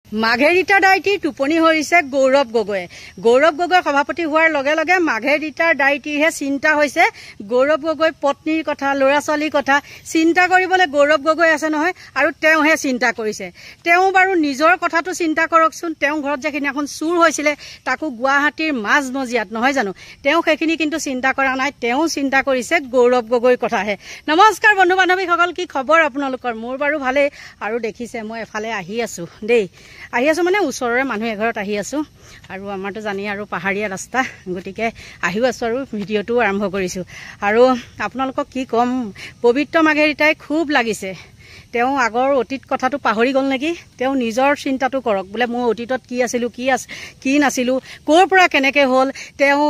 মাঘেৰিতা ডাইটিৰ টোপনি হৰিছে গৌৰৱ গগৈ সভাপতি হোৱাৰ লগে লগে মাঘেৰিতাৰ ডাইটিৰহে চিন্তা হৈছে গৌৰৱ গগৈ পত্নীৰ কথা ল'ৰা ছোৱালীৰ কথা চিন্তা কৰিবলৈ গৌৰৱ গগৈ আছে নহয় আৰু তেওঁহে চিন্তা কৰিছে। তেওঁ বাৰু নিজৰ কথাটো চিন্তা কৰকচোন। তেওঁ ঘৰত যিখিনি এখন চুৰ হৈছিলে তাকো গুৱাহাটীৰ মাজমজিয়াত নহয় জানো, তেওঁ সেইখিনি কিন্তু চিন্তা কৰা নাই। তেওঁ চিন্তা কৰিছে গৌৰৱ গগৈৰ কথাহে। নমস্কাৰ বন্ধু বান্ধৱীসকল, কি খবৰ আপোনালোকৰ? মোৰ বাৰু ভালেই। আৰু দেখিছে মই এফালে আহি আছো দেই, মানে ওচৰৰে মানুহ এঘৰত আহি আছো আৰু আমাৰতো জানি আৰু পাহাৰীয়া ৰাস্তা, গতিকে আহিও আছো আৰু ভিডিঅ'টো আৰম্ভ কৰিছো। আৰু আপোনালোকক কি ক'ম, পবিত্ৰ মাঘেৰিতাই খুব লাগিছে। তেওঁ আগৰ অতীত কথাটো পাহৰি গ'ল নেকি? তেওঁ নিজৰ চিন্তাটো কৰক, বোলে মই অতীতত কি আছিলোঁ, কি নাছিলোঁ, ক'ৰ পৰা কেনেকৈ হ'ল, তেওঁ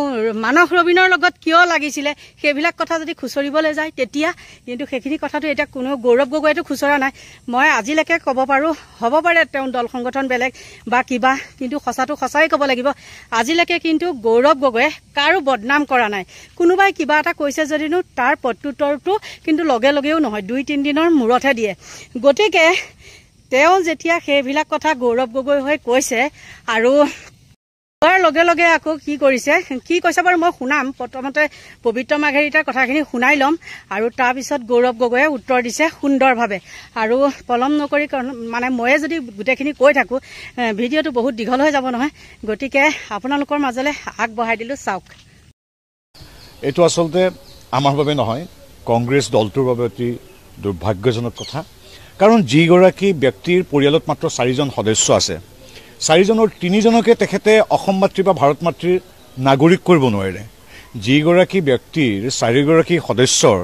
মানস ৰবীনৰ লগত কিয় লাগিছিলে, সেইবিলাক কথা যদি খুচৰিবলৈ যায় তেতিয়া কিন্তু সেইখিনি কথাটো এতিয়া কোনো গৌৰৱ গগৈতো খুচৰা নাই। মই আজিলৈকে ক'ব পাৰোঁ, হ'ব পাৰে তেওঁ দল সংগঠন বেলেগ বা কিবা, কিন্তু সঁচাটো সঁচাই ক'ব লাগিব। আজিলৈকে কিন্তু গৌৰৱ গগৈয়ে কাৰো বদনাম কৰা নাই। কোনোবাই কিবা এটা কৈছে যদিনো তাৰ প্ৰত্যুত্তৰটো কিন্তু লগে লগেও নহয়, 2-3 দিনৰ মূৰতহে দিয়ে। গতিকে তেওঁ যেতিয়া সেইবিলাক কথা গৌৰৱ গগৈ হৈ কৈছে আৰু তাৰ লগে লগে আকৌ কি কৰিছে, কি কৈছে বাৰু মই শুনাম। প্ৰথমতে পবিত্ৰ মাঘেৰিতাৰ কথাখিনি শুনাই ল'ম আৰু তাৰপিছত গৌৰৱ গগৈয়ে উত্তৰ দিছে সুন্দৰভাৱে। আৰু পলম নকৰি, মানে ময়ে যদি গোটেইখিনি কৈ থাকোঁ ভিডিঅ'টো বহুত দীঘল হৈ যাব নহয়, গতিকে আপোনালোকৰ মাজলৈ আগবঢ়াই দিলোঁ, চাওক। এইটো আচলতে আমাৰ বাবে নহয়, কংগ্ৰেছ দলটোৰ বাবে অতি দুৰ্ভাগ্যজনক কথা। কাৰণ যিগৰাকী ব্যক্তিৰ পৰিয়ালত মাত্ৰ 4জন সদস্য আছে, 4জনৰ 3জনকে তেখেতে অসম মাতৃ বা ভাৰত মাতৃৰ নাগৰিক কৰিব নোৱাৰে। যিগৰাকী ব্যক্তিৰ 4গৰাকী সদস্যৰ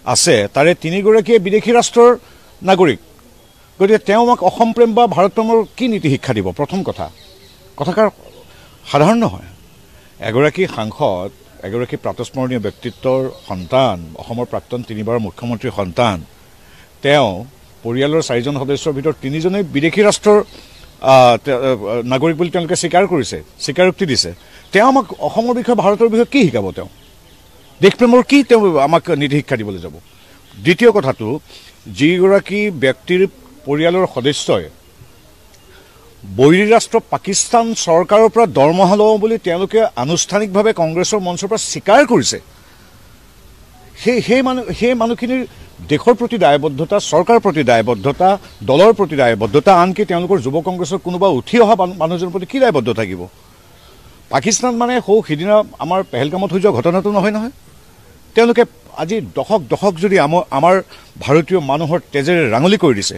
আছে তাৰে 3গৰাকীয়ে বিদেশী ৰাষ্ট্ৰৰ নাগৰিক। গতিকে তেওঁ আমাক অসম প্ৰেম বা ভাৰত প্ৰেমৰ কি নীতি শিক্ষা দিব? প্ৰথম কথাষাৰ সাধাৰণ নহয়। এগৰাকী সাংসদ, এগৰাকী প্ৰাতস্মৰণীয় ব্যক্তিত্বৰ সন্তান, অসমৰ প্ৰাক্তন 3বাৰ মুখ্যমন্ত্ৰীৰ সন্তান, তেওঁ পৰিয়ালৰ 4জন সদস্যৰ ভিতৰত 3জনেই বিদেশী ৰাষ্ট্ৰৰ নাগৰিক বুলি তেওঁলোকে স্বীকাৰোক্তি দিছে। তেওঁ আমাক অসমৰ বিষয়ে, ভাৰতৰ বিষয়ে কি শিকাব? তেওঁ দেশপ্ৰেমৰ কি তেওঁ আমাক নীতি শিক্ষা দিবলৈ যাব? দ্বিতীয় কথাটো, যিগৰাকী ব্যক্তিৰ পৰিয়ালৰ সদস্যই বৈৰী ৰাষ্ট্ৰ পাকিস্তান চৰকাৰৰ পৰা দৰমহা লওঁ বুলি তেওঁলোকে আনুষ্ঠানিকভাৱে কংগ্ৰেছৰ মঞ্চৰ পৰা স্বীকাৰ কৰিছে, সেই মানুহখিনিৰ দেশৰ প্ৰতি দায়বদ্ধতা, চৰকাৰৰ প্ৰতি দায়বদ্ধতা, দলৰ প্ৰতি দায়বদ্ধতা, আনকি তেওঁলোকৰ যুৱ কংগ্ৰেছৰ কোনোবা উঠি অহা মানুহজনৰ প্ৰতি কি দায়বদ্ধতা থাকিব? পাকিস্তান মানে সিদিনা আমাৰ পেহেলগামত হৈ যোৱা ঘটনাটো নহয়। তেওঁলোকে আজি দশক যদি আমাৰ ভাৰতীয় মানুহৰ তেজেৰে ৰাঙলী কৰি দিছে,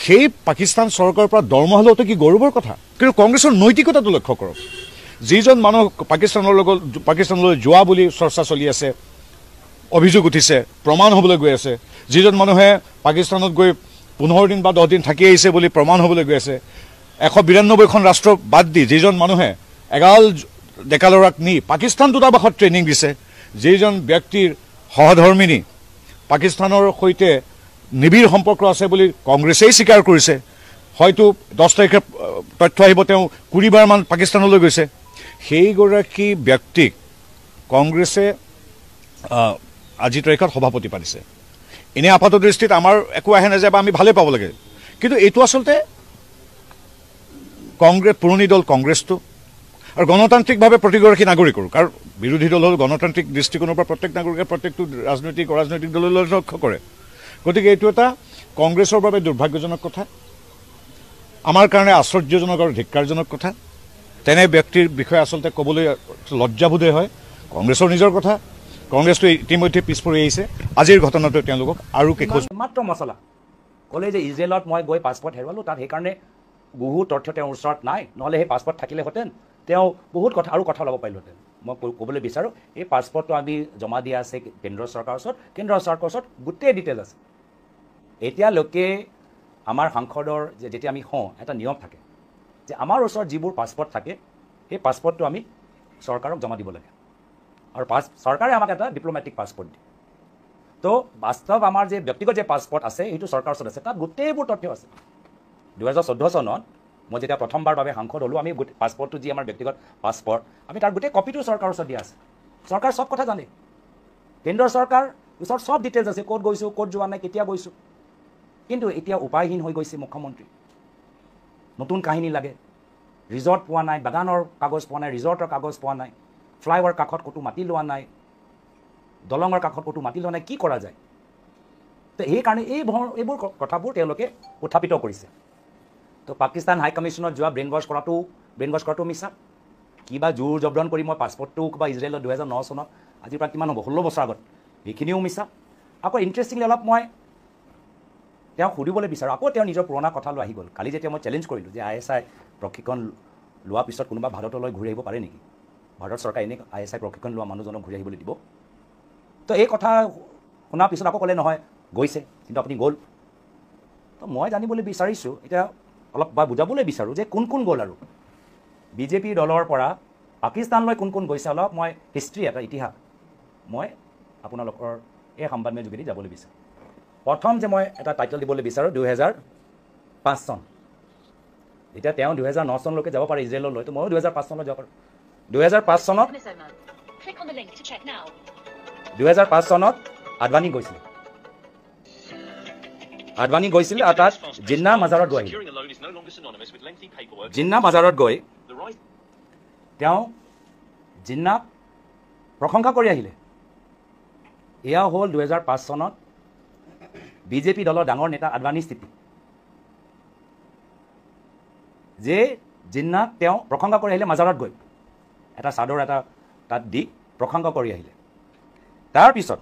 সেই পাকিস্তান চৰকাৰৰ পৰা দৰমহা লওঁতে কি গৌৰৱৰ কথা? কিন্তু কংগ্ৰেছৰ নৈতিকতাটো লক্ষ্য কৰক। যিজন মানুহ পাকিস্তানলৈ যোৱা বুলি চৰ্চা চলি আছে, অভিযোগ উঠিছে, প্ৰমাণ হ'বলৈ গৈ আছে, যিজন মানুহে পাকিস্তানত গৈ 15 দিন বা 10 দিন থাকি আহিছে বুলি প্ৰমাণ হ'বলৈ গৈ আছে, 192খন ৰাষ্ট্ৰ বাদ দি যিজন মানুহে এগাল ডেকা ল'ৰাক নি পাকিস্তান দূতাবাসত ট্ৰেইনিং দিছে, যিজন ব্যক্তিৰ সহধৰ্মিনী পাকিস্তানৰ সৈতে নিবিড় সম্পৰ্ক আছে বুলি কংগ্ৰেছেই স্বীকাৰ কৰিছে, হয়তো 10 তাৰিখে তথ্য আহিব তেওঁ 20 বাৰমান পাকিস্তানলৈ গৈছে, সেইগৰাকী ব্যক্তিক কংগ্ৰেছে আজিৰ তাৰিখত সভাপতি পাতিছে। এনে আপাত দৃষ্টিত আমাৰ একো আহে নাযায় বা আমি ভালেই পাব লাগে, কিন্তু এইটো আচলতে পুৰণি দল কংগ্ৰেছটো আৰু গণতান্ত্ৰিকভাৱে প্ৰতিগৰাকী নাগৰিকৰ, কাৰণ বিৰোধী দল হ'ল গণতান্ত্ৰিক দৃষ্টিকোণৰ পৰা প্ৰত্যেক নাগৰিকে প্ৰত্যেকটো ৰাজনৈতিক দললৈ লক্ষ্য কৰে। গতিকে এইটো এটা কংগ্ৰেছৰ বাবে দুৰ্ভাগ্যজনক কথা, আমাৰ কাৰণে আশ্চৰ্যজনক আৰু ধিক্কাৰজনক কথা। তেনে ব্যক্তিৰ বিষয়ে আচলতে ক'বলৈ লজ্জাবোধে হয়। কংগ্ৰেছৰ নিজৰ কথা, কংগ্ৰেছটো ইতিমধ্যে পিছ পৰি আহিছে। আজিৰ ঘটনাটোৱে তেওঁলোকক আৰু মাত্ৰ মছলা ক'লে যে ইজৰাইলত মই গৈ পাছপৰ্ট হেৰুৱালোঁ, তাত সেইকাৰণে বহুত তথ্য তেওঁৰ ওচৰত নাই, নহ'লে সেই পাছপৰ্ট থাকিলেহেঁতেন তেওঁ বহুত কথা ওলাব পাৰিলোহেঁতেন। মই ক'বলৈ বিচাৰোঁ, এই পাছপৰ্টটো আমি জমা দিয়া আছে কেন্দ্ৰ চৰকাৰৰ ওচৰত, গোটেই ডিটেইল আছে। এতিয়ালৈকে আমাৰ সাংসদৰ যেতিয়া আমি হওঁ, এটা নিয়ম থাকে যে আমাৰ ওচৰত যিবোৰ পাছপৰ্ট থাকে সেই পাছপৰ্টটো আমি চৰকাৰক জমা দিব লাগে, আৰু চৰকাৰে আমাক এটা ডিপ্ল'মেটিক পাছপৰ্ট দিয়ে। তো বাস্তৱ আমাৰ যে ব্যক্তিগত যে পাছপৰ্ট আছে সেইটো চৰকাৰৰ ওচৰত আছে, তাত গোটেইবোৰ তথ্য আছে। 2014 চনত মই যেতিয়া প্ৰথমবাৰ বাবে সাংসদ হ'লোঁ, আমি পাছপৰ্টটো যি আমাৰ ব্যক্তিগত পাছপৰ্ট, আমি তাৰ গোটেই কপিটো চৰকাৰৰ ওচৰত দিয়া আছে। চৰকাৰ চব কথা জানে, কেন্দ্ৰ চৰকাৰ ওচৰত চব ডিটেইলছ আছে, ক'ত গৈছোঁ, ক'ত যোৱা নাই, কেতিয়া গৈছোঁ। কিন্তু এতিয়া উপায়হীন হৈ গৈছে মুখ্যমন্ত্ৰী। নতুন কাহিনী লাগে ৰিজৰ্ট পোৱা নাই বাগানৰ কাগজ পোৱা নাই ৰিজৰ্টৰ কাগজ পোৱা নাই ফ্লাইঅভাৰ কাষত ক'তো মাটি লোৱা নাই দলঙৰ কাষত ক'তো মাটি লোৱা নাই কি কৰা যায় তো সেইকাৰণে এইবোৰ কথাবোৰ তেওঁলোকে উত্থাপিত কৰিছে তো পাকিস্তান হাই কমিশ্যনত যোৱা ব্ৰেইন ৱাছ কৰাটো মিছা কিবা জোৰ জবৰণ কৰি মই পাছপৰ্টটো বা ইজৰাইলত 2009 চনত আজিৰ পৰা কিমান হ'ব 16 বছৰ আগত সেইখিনিও মিছা আকৌ ইণ্টাৰেষ্টিংলি অলপ মই তেওঁক সুধিবলৈ বিচাৰোঁ আকৌ তেওঁ নিজৰ পুৰণা কথালৈ আহি গ'ল কালি যেতিয়া মই চেলেঞ্জ কৰিলোঁ যে ISI প্ৰশিক্ষণ লোৱাৰ পিছত কোনোবা ভাৰতলৈ ঘূৰি আহিব পাৰে নেকি ভাৰত চৰকাৰে এনে ISI প্ৰশিক্ষণ লোৱা মানুহজনক ঘূৰি আহিবলৈ দিব তো এই কথা শুনাৰ পিছত আকৌ ক'লে নহয় গৈছে কিন্তু আপুনি গ'ল তো মই জানিবলৈ বিচাৰিছোঁ এতিয়া অলপ বা বুজাবলৈ বিচাৰোঁ যে কোন কোন গ'ল আৰু বিজেপি দলৰ পৰা পাকিস্তানলৈ কোন কোন গৈছে অলপ মই হিষ্ট্ৰী এটা ইতিহাস মই আপোনালোকৰ এই সংবাদমেল যোগেদি যাবলৈ বিচাৰোঁ প্ৰথম যে মই এটা টাইটেল দিবলৈ বিচাৰোঁ 2005 চন এতিয়া তেওঁ 2009 চনলৈকে যাব পাৰে ইজৰাইললৈ তো ময়ো 2005 চনলৈ যাব পাৰোঁ 2005 চনত 2005 চনত আডৱানী গৈছিল আৰু তাত জিন্না মাজাৰত গৈ আহিল জিন্না মাজাৰত গৈ তেওঁ জিন্নাক প্ৰশংসা কৰি আহিলে এয়া হ'ল 2005 চনত বিজেপি দলৰ ডাঙৰ নেতা আডৱানীৰ স্থিতি যে জিন্নাক তেওঁ প্ৰশংসা কৰি আহিলে মাজাৰত গৈ এটা চাদৰ এটা তাত দি প্ৰশংসা কৰি আহিলে তাৰপিছত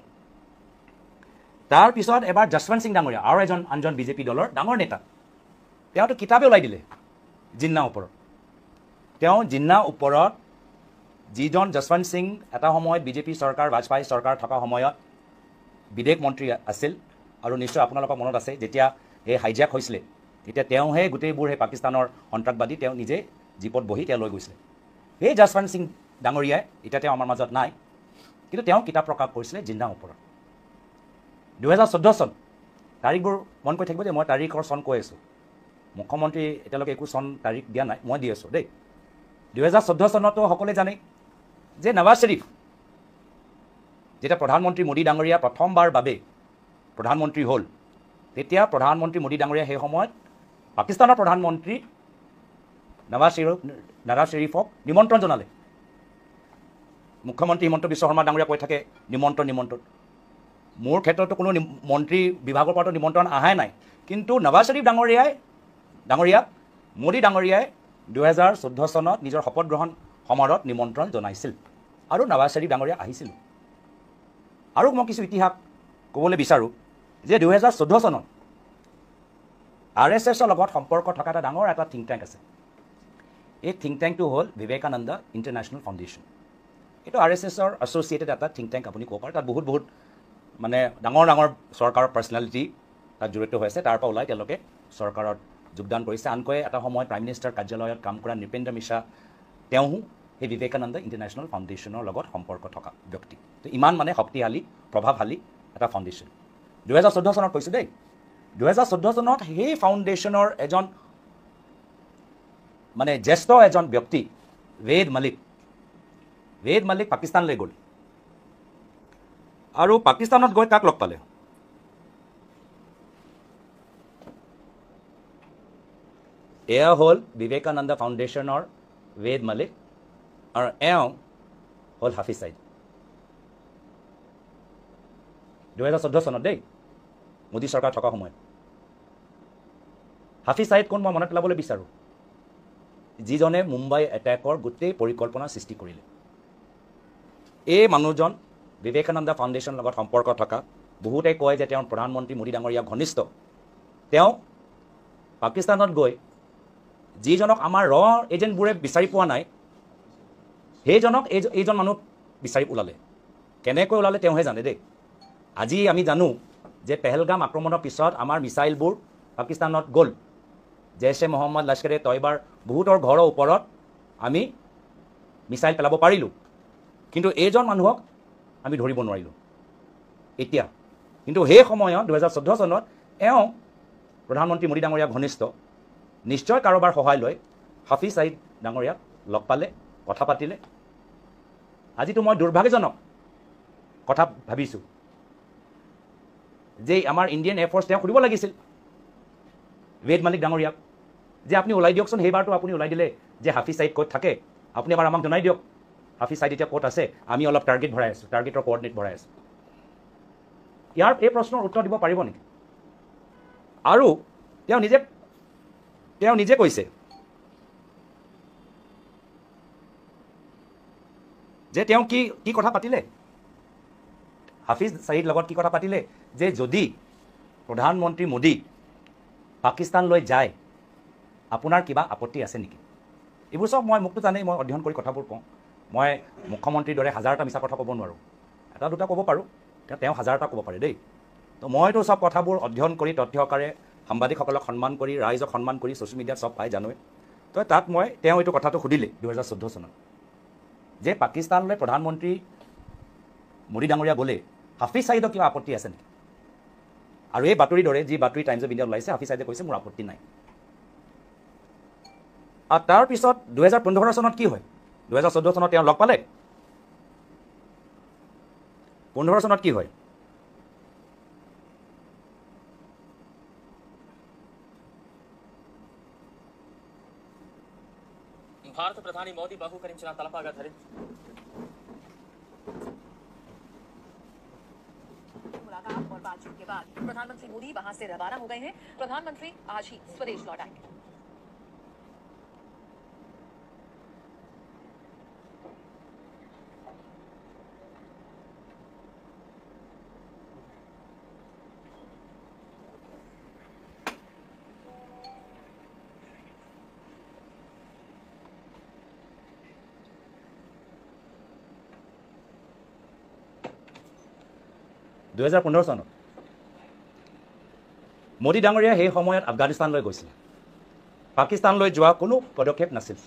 এবাৰ যশৱন্ত সিং ডাঙৰীয়া আৰু আনজন বিজেপি দলৰ ডাঙৰ নেতা তেওঁতো কিতাপে ওলাই দিলে জিন্নাৰ ওপৰত তেওঁ জিন্নাৰ ওপৰত যিজন যশৱন্ত সিং এটা সময়ত বিজেপি চৰকাৰ বাজপেয়ী চৰকাৰ থকা সময়ত বিদেশ মন্ত্ৰী আছিল আৰু নিশ্চয় আপোনালোকৰ মনত আছে যেতিয়া এই হাইজেক হৈছিলে তেতিয়া তেওঁহে গোটেইবোৰ সেই পাকিস্তানৰ সন্ত্ৰাসবাদী তেওঁ নিজে জীপত বহি তেওঁ লৈ গৈছিলে সেই যশৱন্ত সিং ডাঙৰীয়াই এতিয়া তেওঁ আমাৰ মাজত নাই কিন্তু তেওঁ কিতাপ প্ৰকাশ কৰিছিলে জিন্নাৰ ওপৰত 2014 চন তাৰিখবোৰ মন কৰি থাকিব যে মই তাৰিখৰ চন কৈ আছোঁ মুখ্যমন্ত্ৰী এতিয়ালৈকে একো চন তাৰিখ দিয়া নাই মই দি আছোঁ দেই 2014 চনতো সকলোৱে জানে যে নৱাজ শ্বৰীফ যেতিয়া প্ৰধানমন্ত্ৰী মোদী ডাঙৰীয়া প্ৰথমবাৰ বাবে প্ৰধানমন্ত্ৰী হ'ল তেতিয়া প্ৰধানমন্ত্ৰী মোদী ডাঙৰীয়া সেই সময়ত পাকিস্তানৰ প্ৰধানমন্ত্ৰী নৱাজ শ্বৰীফক নিমন্ত্ৰণ জনালে মুখ্যমন্ত্ৰী হিমন্ত বিশ্ব শৰ্মা ডাঙৰীয়া কৈ থাকে নিমন্ত্ৰণ মোৰ ক্ষেত্ৰতো কোনো মন্ত্ৰী বিভাগৰ পৰাতো নিমন্ত্ৰণ অহাই নাই কিন্তু নৱাজ শ্বৰীফ ডাঙৰীয়াক মোদী ডাঙৰীয়াই 2014 চনত নিজৰ শপত গ্ৰহণ সমাৰোহত নিমন্ত্ৰণ জনাইছিল আৰু নৱাজ শ্বৰীফ ডাঙৰীয়া আহিছিল আৰু মই কিছু ইতিহাস ক'বলৈ বিচাৰোঁ যে 2014 চনত RSSৰ লগত সম্পৰ্ক থকা এটা ডাঙৰ এটা থিংক টেংক আছে এই থিংক টেংকটো হ'ল বিবেকানন্দ ইণ্টাৰনেশ্যনেল ফাউণ্ডেশ্যন এইটো RSSৰ এছ'চিয়েটেড এটা থিংক টেংক আপুনি ক'ব পাৰে তাত বহুত মানে ডাঙৰ চৰকাৰৰ পাৰ্চনেলিটি তাত জড়িত হৈ আছে তাৰ পৰা ওলাই তেওঁলোকে চৰকাৰত যোগদান কৰিছে আনকৈ এটা সময়ত প্ৰাইম মিনিষ্টাৰ কাৰ্যালয়ত কাম কৰা নৃপেন্দ্ৰ মিশ্ৰা তেওঁ এই বিবেকানন্দ ইণ্টাৰনেশ্যনেল ফাউণ্ডেশ্যনৰ লগত সম্পৰ্ক থকা ব্যক্তি তো ইমান মানে শক্তিশালী প্ৰভাৱশালী এটা ফাউণ্ডেশ্যন 2014 চনত কৈছোঁ দেই 2014 চনত সেই ফাউণ্ডেশ্যনৰ এজন মানে জ্যেষ্ঠ এজন ব্যক্তি ৱেদ মালিক পাকিস্তানলৈ গ'ল আৰু পাকিস্তানত গৈ কাক লগ পালে এয়া হ'ল বিবেকানন্দ ফাউণ্ডেশ্যনৰ ৱেদ মালিক আৰু এওঁ হ'ল হাফিজ ছাইদ 2014 চনত দেই মোদী চৰকাৰ থকা সময়ত হাফিজ ছাইদ কোন মই মনত পেলাবলৈ বিচাৰোঁ যিজনে মুম্বাই এটেকৰ গোটেই পৰিকল্পনা সৃষ্টি কৰিলে এই মানুহজন বিবেকানন্দ ফাউণ্ডেশ্যনৰ লগত সম্পৰ্ক থকা বহুতে কয় যে তেওঁ প্ৰধানমন্ত্ৰী মোদী ডাঙৰীয়া ঘনিষ্ঠ তেওঁ পাকিস্তানত গৈ যিজনক আমাৰ এজেণ্টবোৰে বিচাৰি পোৱা নাই সেইজনক এইজন মানুহ বিচাৰি ওলালে কেনেকৈ ওলালে তেওঁহে জানে দেই আজি আমি জানো যে পেহেলগাম আক্ৰমণৰ পিছত আমাৰ মিছাইলবোৰ পাকিস্তানত গ'ল জেইছ এ মহম্মদ লস্কৰে তয়বাৰ বহুতৰ ঘৰৰ ওপৰত আমি মিছাইল পেলাব পাৰিলোঁ কিন্তু এইজন মানুহক আমি ধৰিব নোৱাৰিলোঁ এতিয়া কিন্তু সেই সময়ত 2014 চনত এওঁ প্ৰধানমন্ত্ৰী মোদী ডাঙৰীয়া ঘনিষ্ঠ নিশ্চয় কাৰোবাৰ সহায় লৈ হাফিজ ছাইদ ডাঙৰীয়াক লগ পালে কথা পাতিলে আজিতো মই দুৰ্ভাগ্যজনক কথা ভাবিছোঁ যে আমাৰ ইণ্ডিয়ান এয়াৰফ'ৰ্চ তেওঁক সুধিব লাগিছিল ৱেদ মালিক ডাঙৰীয়াক যে আপুনি ওলাই দিয়কচোন, সেইবাৰটো আপুনি ওলাই দিলে যে হাফিজ ছাইদ ক'ত থাকে, আপুনি এবাৰ আমাক জনাই দিয়ক হাফিজ ছাইদ এতিয়া ক'ত আছে, আমি অলপ টাৰ্গেট ভৰাই আছোঁ, টাৰ্গেটৰ কোঅৰ্ডিনেট ভৰাই আছোঁ। ইয়াৰ এই প্ৰশ্নৰ উত্তৰ দিব পাৰিব নেকি? আৰু তেওঁ নিজে কৈছে যে তেওঁ কি কথা পাতিলে, হাফিজ ছাইদ লগত কি কথা পাতিলে, যে যদি প্ৰধানমন্ত্ৰী মোদী পাকিস্তানলৈ যায় আপোনাৰ কিবা আপত্তি আছে নেকি? এইবোৰ চব মোকতো জানেই, মই অধ্যয়ন কৰি কথাবোৰ কওঁ। মই মুখ্যমন্ত্ৰীৰ দৰে হাজাৰটা মিছা কথা ক'ব নোৱাৰোঁ, এটা দুটা ক'ব পাৰোঁ, তেওঁ হাজাৰটা ক'ব পাৰে দেই। তো মইতো চব কথাবোৰ অধ্যয়ন কৰি তথ্যকাৰে সাংবাদিকসকলক সন্মান কৰি, ৰাইজক সন্মান কৰি, ছ'চিয়েল মিডিয়াত চব পাই জানোৱে। তো তাত তেওঁ এইটো কথাটো সুধিলে 2014 চনত, যে পাকিস্তানলৈ প্ৰধানমন্ত্ৰী মোদী ডাঙৰীয়া গ'লে হাফিজ ছাইদৰ কিবা আপত্তি আছে নেকি? আৰু এই বাতৰিৰ দৰে যি বাতৰি টাইমছ অফ ইণ্ডিয়াত ওলাইছে, হাফিজ ছাইদে কৈছে মোৰ আপত্তি নাই। আৰু তাৰপিছত 2015 চনত কি হয়? 2014 চনত তেওঁ লগ পালে, 15 চনত কি হয়? భారత ప్రధాని మోదీ బహుకరించిన తలపాగా ధరించి मुलाकात और बातचीत के बाद प्रधानमंत्री मोदी वहां से रवाना हो गए हैं। प्रधानमंत्री आज ही स्वदेश लौट आएंगे। চনত মোদী ডাঙৰীয়া সেই সময়ত আফগানিস্তানলৈ গৈছিল। পাকিস্তানলৈ যোৱা কোনো পদক্ষেপ নাছিল।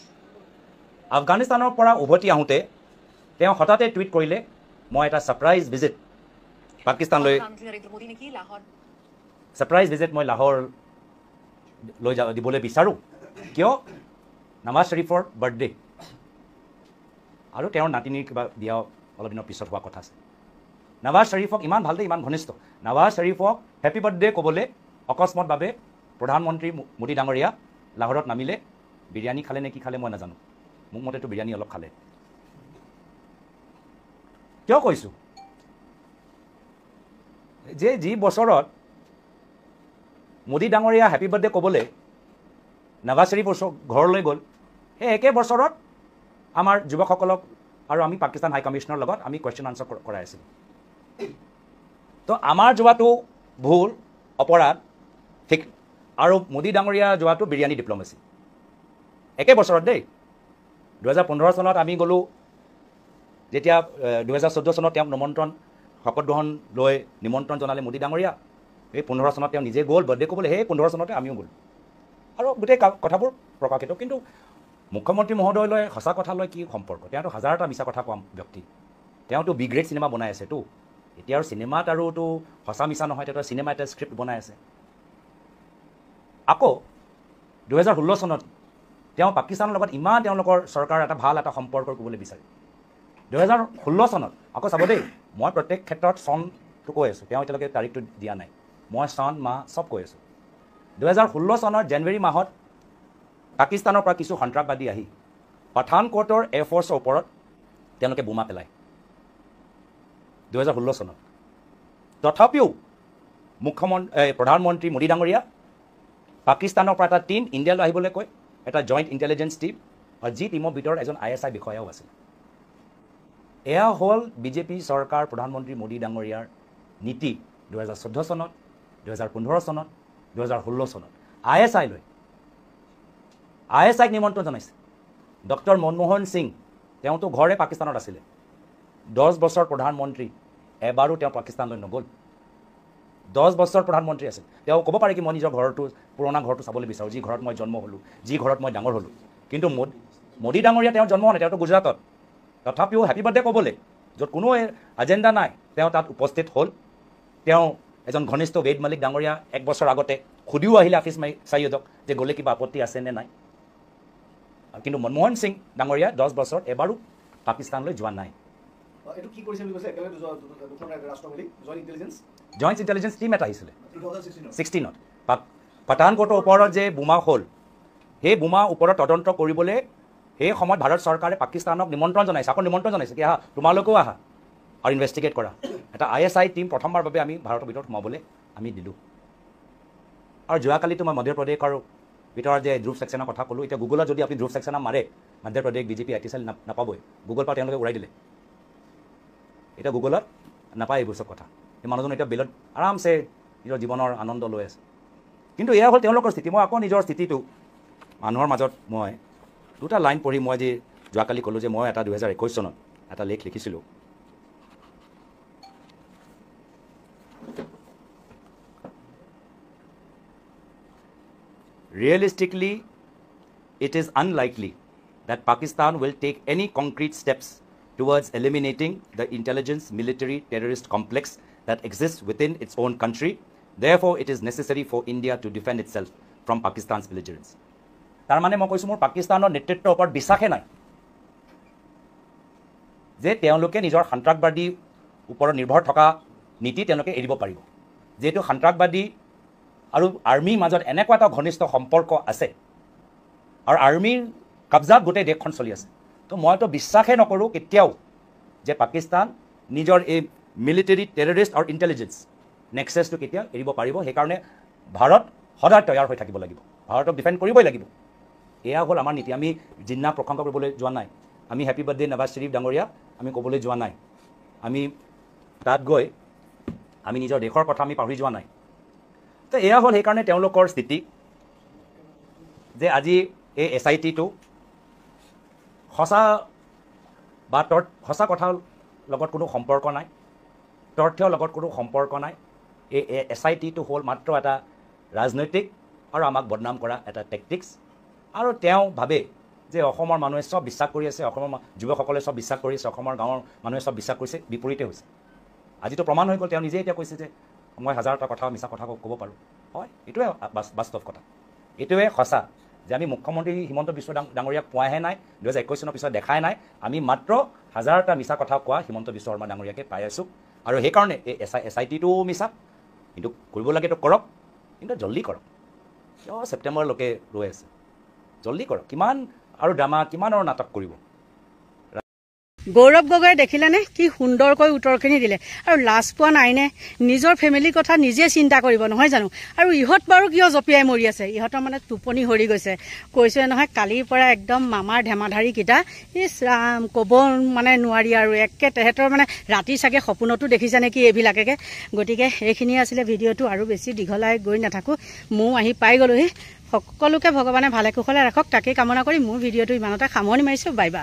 আফগানিস্তানৰ পৰা উভতি আহোঁতে তেওঁ হঠাতে টুইট কৰিলে, মই এটা ছাৰপ্ৰাইজ ভিজিট পাকিস্তানলৈ, ছাৰপ্ৰাইজ ভিজিট মই লাহোৰ লৈ দিবলৈ বিচাৰোঁ, কিয়? নৱাজ শ্বৰীফৰ বাৰ্থডে আৰু তেওঁৰ নাতিনীৰ কিবা বিয়া অলপ দিনৰ পিছত হোৱা কথা আছে। নৱাজ শ্বৰীফক ইমান ভাল দে, ইমান ঘনিষ্ঠ, নৱাজ শ্বৰীফক হেপী বাৰ্থডে ক'বলৈ অকস্মাতভাৱে প্ৰধানমন্ত্ৰী মোদী ডাঙৰীয়া লাহোৰত নামিলে। বিৰিয়ানী খালে নে কি খালে মই নাজানো, মোক মতেতো বিৰিয়ানী অলপ খালে। কিয় কৈছোঁ যে যি বছৰত মোদী ডাঙৰীয়া হেপী বাৰ্থডে ক'বলৈ নৱাজ শ্বৰীফ ঘৰলৈ গ'ল, সেই একে বছৰত আমাৰ যুৱকসকলক আৰু আমি পাকিস্তান হাই কমিশ্যনৰ লগত আমি কুৱেশ্যন আনচাৰ কৰাই আছিলোঁ। তো আমাৰ যোৱাটো ভুল, অপৰাধ, ঠিক, আৰু মোদী ডাঙৰীয়া যোৱাটো বিৰিয়ানী ডিপ্ল'মেচি। একে বছৰত দেই। 2015 চনত আমি গ'লোঁ, যেতিয়া 2014 চনত তেওঁক শপত গ্ৰহণ লৈ নিমন্ত্ৰণ জনালে মোদী ডাঙৰীয়া। এই 15 চনত তেওঁ নিজে গ'ল বাৰ্থডে ক'বলৈ, সেই 15 চনতে আমিও গ'লোঁ আৰু গোটেই কথাবোৰ প্ৰকাশিত। কিন্তু মুখ্যমন্ত্ৰী মহোদয়লৈ সঁচা কথালৈ কি সম্পৰ্ক? তেওঁতো হাজাৰটা মিছা কথা কোৱা ব্যক্তি, তেওঁতো বি গ্ৰেড চিনেমা বনাই আছেতো। এতিয়া আৰু চিনেমাত আৰুতো সঁচা মিছা নহয়, তেওঁ চিনেমা এটা স্ক্ৰিপ্ট বনাই আছে। আকৌ 2016 চনত তেওঁ পাকিস্তানৰ লগত ইমান তেওঁলোকৰ চৰকাৰ এটা ভাল এটা সম্পৰ্ক কৰিবলৈ বিচাৰে। 2016 চনত আকৌ চাব দেই, মই প্ৰত্যেক ক্ষেত্ৰত চনটো কৈ আছোঁ, তেওঁ এতিয়ালৈকে তাৰিখটো দিয়া নাই, মই চন মাহ চব কৈ আছোঁ। 2016 চনৰ জানুৱাৰী মাহত পাকিস্তানৰ পৰা কিছু সন্ত্ৰাসবাদী আহি পাঠানকোটৰ এয়াৰফ'ৰ্চৰ ওপৰত তেওঁলোকে বোমা পেলায় 2016 চনত। তথাপিও প্ৰধানমন্ত্ৰী মোদী ডাঙৰীয়া পাকিস্তানৰ পৰা এটা টীম ইণ্ডিয়ালৈ আহিবলৈ কয়, এটা জইণ্ট ইণ্টেলিজেঞ্চ টীম, আৰু যি টীমৰ ভিতৰত এজন ISI বিষয়াও আছিল। এয়া হ'ল বিজেপি চৰকাৰ প্ৰধানমন্ত্ৰী মোদী ডাঙৰীয়াৰ নীতি 2014 চনত, 2015 চনত, 2016 চনত। ISIক নিমন্ত্ৰণ জনাইছে। ডক্টৰ মনমোহন সিং, তেওঁতো ঘৰে পাকিস্তানত আছিলে, 10 বছৰ প্ৰধানমন্ত্ৰী, এবাৰো তেওঁ পাকিস্তানলৈ নগ'ল। 10 বছৰ প্ৰধানমন্ত্ৰী আছিল। তেওঁ ক'ব পাৰে কি মই নিজৰ ঘৰটো, পুৰণা ঘৰটো চাবলৈ বিচাৰোঁ, যি ঘৰত মই জন্ম হ'লোঁ, যি ঘৰত মই ডাঙৰ হ'লোঁ। কিন্তু মোদী ডাঙৰীয়া তেওঁৰ জন্ম হোৱা নাই, তেওঁতো গুজৰাটত। তথাপিও হেপী বাৰ্থডে ক'বলৈ, য'ত কোনো এজেণ্ডা নাই, তেওঁ তাত উপস্থিত হ'ল। তেওঁ এজন ঘনিষ্ঠ ৱেইদ মালিক ডাঙৰীয়া 1 বছৰ আগতে সুধিও আহিলে হাফিজ ছাইদক যে গ'লে কিবা আপত্তি আছে নে নাই। কিন্তু মনমোহন সিং ডাঙৰীয়া 10 বছৰত এবাৰো পাকিস্তানলৈ যোৱা নাই। জইণ্ট ইণ্টেলিজেঞ্চ টীম এটা আহিছিলে 2016ত। পাঠানকোটৰ ওপৰত যে বোমা হ'ল, সেই বোমা ওপৰত তদন্ত কৰিবলৈ সেই সময়ত ভাৰত চৰকাৰে পাকিস্তানক নিমন্ত্ৰণ জনাইছে, আকৌ নিমন্ত্ৰণ জনাইছে কি আহা তোমালোকেও আহা আৰু ইনভেষ্টিগেট কৰা। এটা ISI টীম প্ৰথমবাৰ বাবে আমি ভাৰতৰ ভিতৰত সোমাবলৈ আমি দিলোঁ। আৰু যোৱাকালিতো মই মধ্যপ্ৰদেশৰ ভিতৰত যে ধ্ৰুৱ ছেক্সেনাৰ কথা ক'লোঁ, এতিয়া গুগলত যদি আপুনি ধ্ৰুৱ ছেক্সেনা মাৰে মধ্যপ্ৰদেশ BJP IT চেল নাপাবই, গুগল পৰা তেওঁলোকে উৰাই দিলে। এতিয়া গুগলত নাপায় এইবোৰ চব কথা। এই মানুহজন এতিয়া বেলত আৰামছে নিজৰ জীৱনৰ আনন্দ লৈ আছে। কিন্তু এয়া হ'ল তেওঁলোকৰ স্থিতি। মই আকৌ নিজৰ স্থিতিটো মানুহৰ মাজত মই দুটা লাইন পঢ়ি মই যে যোৱাকালি ক'লোঁ যে মই এটা 2021 চনত এটা লেখ লিখিছিলোঁ। Realistically, it is unlikely that Pakistan will take any concrete steps towards eliminating the intelligence military terrorist complex that exists within its own country. Therefore, it is necessary for India to defend itself from Pakistan's belligerence. তাৰ মানে মই কৈছোঁ মোৰ পাকিস্তানৰ নেতৃত্বৰ ওপৰত বিশ্বাসে নাই যে তেওঁলোকে নিজৰ সন্ত্ৰাসবাদী ওপৰত নিৰ্ভৰ থকা নীতি তেওঁলোকে এৰিব পাৰিব। যিহেতু সন্ত্ৰাসবাদী আৰু আৰ্মিৰ মাজত এনেকুৱা এটা ঘনিষ্ঠ সম্পৰ্ক আছে আৰু আৰ্মিৰ কব্জাত গোটেই দেশখন চলি আছে। তো মইতো বিশ্বাসেই নকৰোঁ কেতিয়াও যে পাকিস্তান নিজৰ এই মিলিটাৰী টেৰৰিষ্ট আৰু ইণ্টেলিজেঞ্চ নেক্সেছটো কেতিয়াও এৰিব পাৰিব। সেইকাৰণে ভাৰত সদায় তৈয়াৰ হৈ থাকিব লাগিব, ভাৰতক ডিফেণ্ড কৰিবই লাগিব। এয়া হ'ল আমাৰ নীতি। আমি জিন্না প্ৰশংসা কৰিবলৈ যোৱা নাই, আমি হেপী বাৰ্থডে নৱাজ শ্বৰীফ ডাঙৰীয়া আমি ক'বলৈ যোৱা নাই, আমি তাত গৈ আমি নিজৰ দেশৰ কথা আমি পাহৰি যোৱা নাই। তো এয়া হ'ল সেইকাৰণে তেওঁলোকৰ স্থিতি যে আজি এই SITটো সঁচা বা সঁচা কথাৰ লগত কোনো সম্পৰ্ক নাই, তথ্যৰ লগত কোনো সম্পৰ্ক নাই। এই SITটো হ'ল মাত্ৰ এটা ৰাজনৈতিক আৰু আমাক বদনাম কৰা এটা টেকটিক্স। আৰু তেওঁ ভাবে যে অসমৰ মানুহে চব বিশ্বাস কৰি আছে, অসমৰ যুৱকসকলে চব বিশ্বাস কৰি আছে, অসমৰ গাঁৱৰ মানুহে চব বিশ্বাস কৰিছে, বিপৰীতে হৈছে। আজিতো প্ৰমাণ হৈ গ'ল, তেওঁ নিজে এতিয়া কৈছে যে মই হাজাৰটা কথা মিছা কথা ক'ব পাৰোঁ। হয়, এইটোৱে বাস্তৱ কথা, এইটোৱে সঁচা যে আমি মুখ্যমন্ত্ৰী হিমন্ত বিশ্ব ডাঙৰীয়াক পোৱাহে নাই, 2021 চনৰ পিছত দেখাই নাই, আমি মাত্ৰ হাজাৰটা মিছা কথা কোৱা হিমন্ত বিশ্ব শৰ্মা ডাঙৰীয়াকে পাই আছোঁ। আৰু সেইকাৰণে এই SITটোও মিছা, কিন্তু কৰিব লাগেতো কৰক, কিন্তু জল্দি কৰক। কিয় ছেপ্টেম্বৰলৈকে ৰৈ আছে, জল্দি কৰক। কিমান আৰু ড্ৰামা, কিমান আৰু নাটক কৰিব। গৌৰৱ গগৈয়ে দেখিলেনে কি সুন্দৰকৈ উত্তৰখিনি দিলে। আৰু লাজ পোৱা নাইনে? নিজৰ ফেমিলিৰ কথা নিজে চিন্তা কৰিব, নহয় জানো? আৰু ইহঁত বাৰু কিয় জঁপিয়াই মৰি আছে? ইহঁতৰ মানে টোপনি সৰি গৈছে। কৈছোৱে নহয় কালিৰ পৰা একদম মামাৰ ধেমাধাৰীকেইটা, ইছ ৰাম, ক'ব মানে নোৱাৰি আৰু একে তেহেঁতৰ মানে ৰাতি চাগে সপোনতো দেখিছে নেকি এইবিলাকেকে। গতিকে এইখিনিয়ে আছিলে ভিডিঅ'টো, আৰু বেছি দীঘলাই গৈ নাথাকোঁ, ময়ো আহি পাই গ'লোহি। সকলোকে ভগৱানে ভালে কুশলে ৰাখক, তাকেই কামনা কৰি মোৰ ভিডিঅ'টো ইমানতে সামৰণি মাৰিছোঁ। Bye bye.